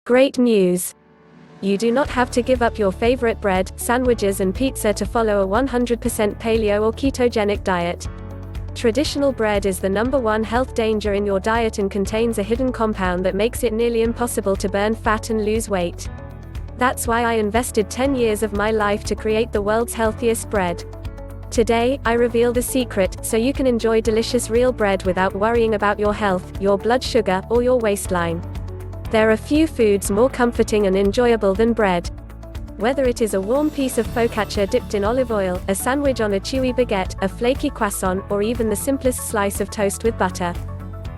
Great news! You do not have to give up your favorite bread, sandwiches and pizza to follow a 100% paleo or ketogenic diet. Traditional bread is the #1 health danger in your diet and contains a hidden compound that makes it nearly impossible to burn fat and lose weight. That's why I invested 10 years of my life to create the world's healthiest bread. Today, I reveal the secret, so you can enjoy delicious real bread without worrying about your health, your blood sugar, or your waistline. There are few foods more comforting and enjoyable than bread. Whether it is a warm piece of focaccia dipped in olive oil, a sandwich on a chewy baguette, a flaky croissant, or even the simplest slice of toast with butter.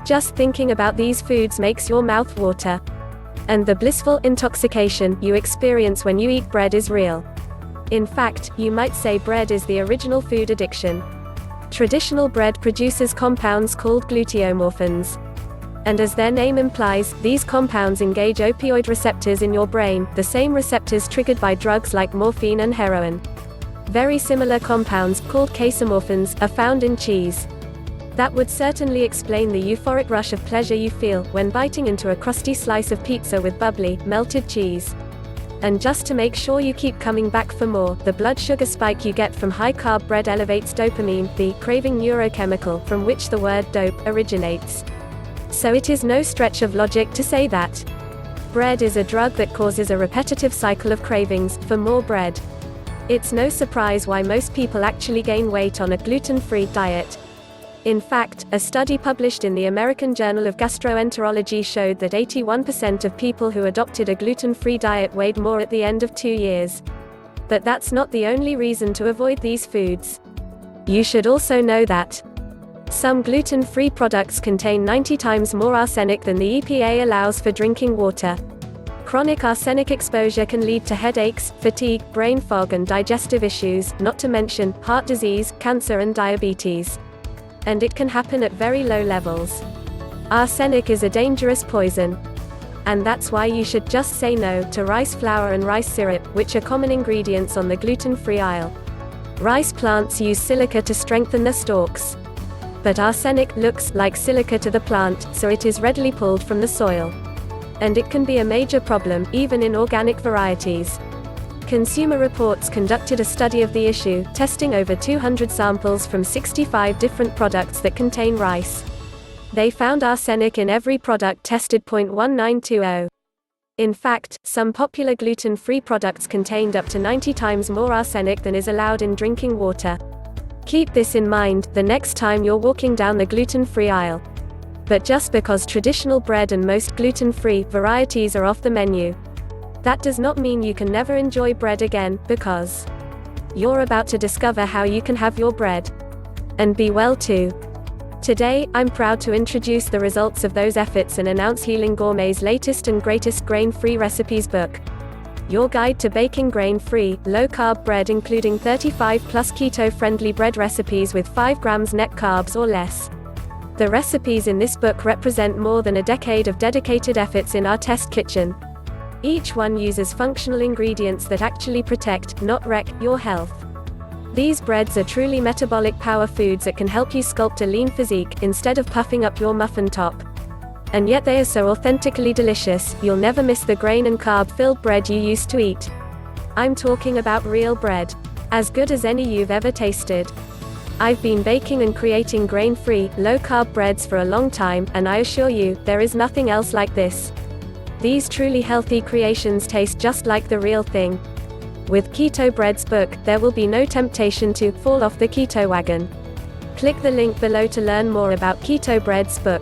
Just thinking about these foods makes your mouth water. And the blissful intoxication you experience when you eat bread is real. In fact, you might say bread is the original food addiction. Traditional bread produces compounds called gluteomorphins. And as their name implies, these compounds engage opioid receptors in your brain, the same receptors triggered by drugs like morphine and heroin. Very similar compounds, called casomorphins, are found in cheese. That would certainly explain the euphoric rush of pleasure you feel when biting into a crusty slice of pizza with bubbly, melted cheese. And just to make sure you keep coming back for more, the blood sugar spike you get from high-carb bread elevates dopamine, the craving neurochemical from which the word dope originates. So it is no stretch of logic to say that bread is a drug that causes a repetitive cycle of cravings for more bread. It's no surprise why most people actually gain weight on a gluten-free diet. In fact, a study published in the American Journal of Gastroenterology showed that 81% of people who adopted a gluten-free diet weighed more at the end of 2 years. But that's not the only reason to avoid these foods. You should also know that some gluten-free products contain 90 times more arsenic than the EPA allows for drinking water. Chronic arsenic exposure can lead to headaches, fatigue, brain fog and digestive issues, not to mention heart disease, cancer and diabetes. And it can happen at very low levels. Arsenic is a dangerous poison. And that's why you should just say no to rice flour and rice syrup, which are common ingredients on the gluten-free aisle. Rice plants use silica to strengthen their stalks. But arsenic looks like silica to the plant, so it is readily pulled from the soil. And it can be a major problem, even in organic varieties. Consumer Reports conducted a study of the issue, testing over 200 samples from 65 different products that contain rice. They found arsenic in every product tested. 0.1920. In fact, some popular gluten-free products contained up to 90 times more arsenic than is allowed in drinking water. Keep this in mind the next time you're walking down the gluten-free aisle. But just because traditional bread and most gluten-free varieties are off the menu, that does not mean you can never enjoy bread again, because you're about to discover how you can have your bread and be well too. Today, I'm proud to introduce the results of those efforts and announce Healing Gourmet's latest and greatest grain-free recipes book. Your guide to baking grain-free, low-carb bread, including 35+ keto-friendly bread recipes with 5 grams net carbs or less. The recipes in this book represent more than a decade of dedicated efforts in our test kitchen. Each one uses functional ingredients that actually protect, not wreck, your health. These breads are truly metabolic power foods that can help you sculpt a lean physique, instead of puffing up your muffin top. And yet they are so authentically delicious, you'll never miss the grain and carb-filled bread you used to eat. I'm talking about real bread. As good as any you've ever tasted. I've been baking and creating grain-free, low-carb breads for a long time, and I assure you, there is nothing else like this. These truly healthy creations taste just like the real thing. With Keto Bread's book, there will be no temptation to fall off the keto wagon. Click the link below to learn more about Keto Bread's book.